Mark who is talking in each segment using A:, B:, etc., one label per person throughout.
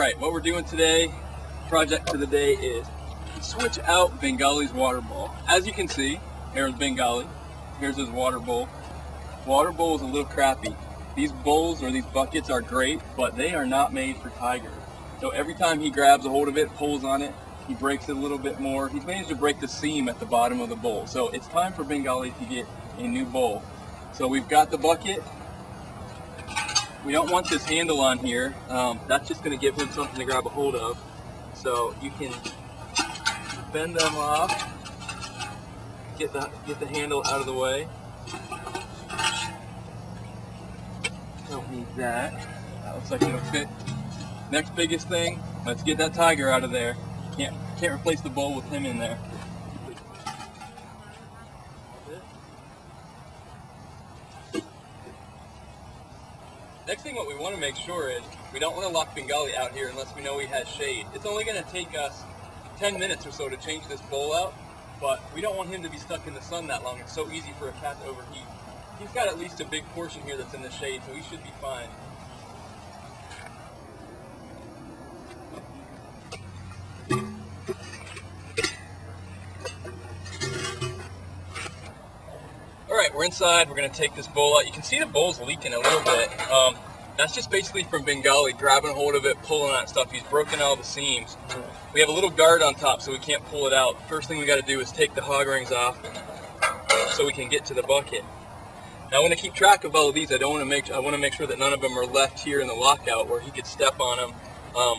A: Alright, what we're doing today, project for the day, is switch out Bengali's water bowl. As you can see, here's Bengali, here's his water bowl. Water bowl is a little crappy. These bowls or these buckets are great, but they are not made for tigers. So every time he grabs a hold of it, pulls on it, he breaks it a little bit more. He's managed to break the seam at the bottom of the bowl. So it's time for Bengali to get a new bowl. So we've got the bucket. We don't want this handle on here. That's just going to give him something to grab a hold of. So you can bend them off, get the handle out of the way. Don't need that. That looks like it'll fit. Next biggest thing, let's get that tiger out of there. Can't replace the bowl with him in there. Next thing, what we want to make sure is we don't want to lock Bengali out here unless we know he has shade. It's only going to take us 10 minutes or so to change this bowl out, but we don't want him to be stuck in the sun that long. It's so easy for a cat to overheat. He's got at least a big portion here that's in the shade, so he should be fine. Alright, we're inside. We're going to take this bowl out. You can see the bowl's leaking a little bit. That's just basically from Bengali grabbing a hold of it, pulling on stuff. He's broken all the seams. We have a little guard on top so we can't pull it out. First thing we got to do is take the hog rings off so we can get to the bucket. Now I want to keep track of all of these. I want to make sure that none of them are left here in the lockout where he could step on them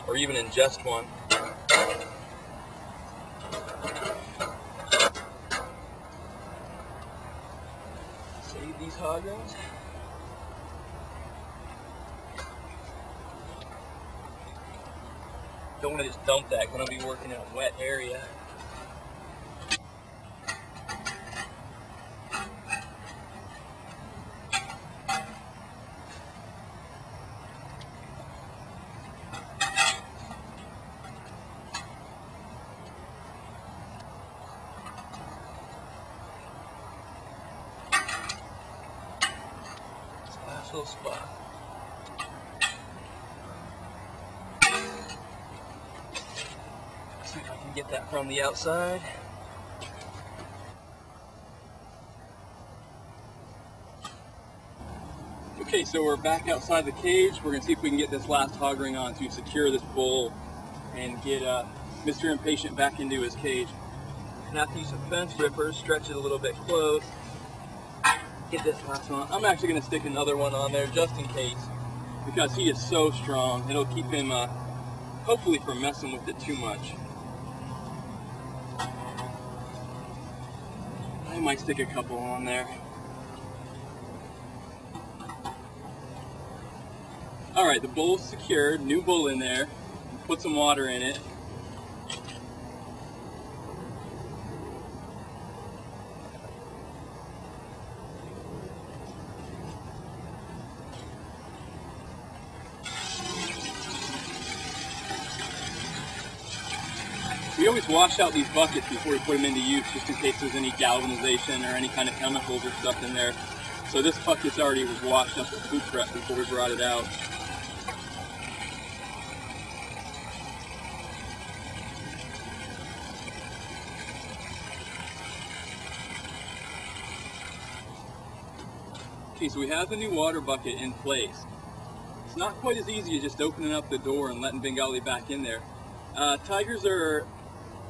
A: or even ingest one. Save these hog rings. Don't want to just dump that. Going to be working in a wet area. This last little spot. See if I can get that from the outside. Okay, so we're back outside the cage. We're going to see if we can get this last hog ring on to secure this bowl and get Mr. Impatient back into his cage. I'm going to have to use some fence rippers, stretch it a little bit close, get this last one. I'm actually going to stick another one on there just in case because he is so strong. It'll keep him hopefully from messing with it too much. I might stick a couple on there. Alright, the bowl's secured, new bowl in there. Put some water in it. We always wash out these buckets before we put them into use, just in case there's any galvanization or any kind of chemicals or stuff in there. So this bucket's already was washed up with food prep before we brought it out. Okay, so we have the new water bucket in place. It's not quite as easy as just opening up the door and letting Bengali back in there. Tigers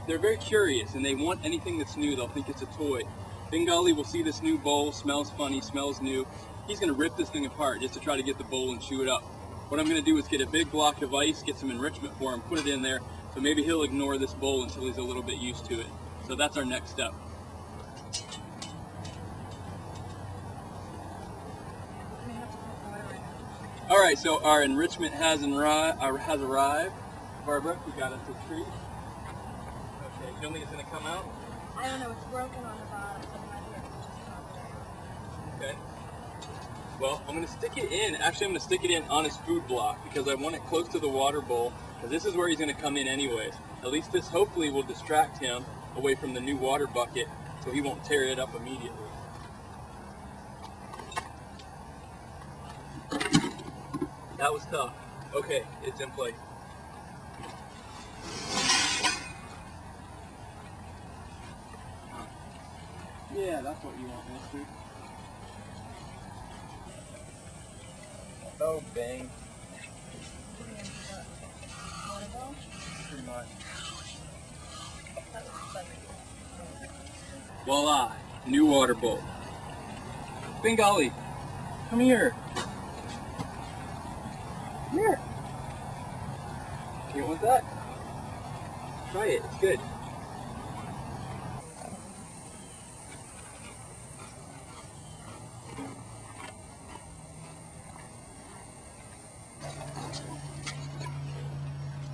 A: they're very curious and they want anything that's new. They'll think it's a toy. Bengali will see this new bowl, smells funny, smells new. He's going to rip this thing apart just to try to get the bowl and chew it up. What I'm going to do is get a big block of ice, get some enrichment for him, put it in there, so maybe he'll ignore this bowl until he's a little bit used to it. So that's our next step. Alright, so our enrichment has arrived. Barbara, we got us a treat. Okay, you don't think it's going to come out?
B: I don't know, it's broken on the bottom, so it might be able to just pop it out.
A: Okay. Well, I'm going to stick it in. Actually, I'm going to stick it in on his food block because I want it close to the water bowl because this is where he's going to come in anyways. At least this hopefully will distract him away from the new water bucket so he won't tear it up immediately. That was tough. Okay, it's in place. Yeah, that's what you want, mister. Oh, bang. Pretty much. Voila, new water bowl. Bengali, come here. Come here. You want that? Try it, it's good.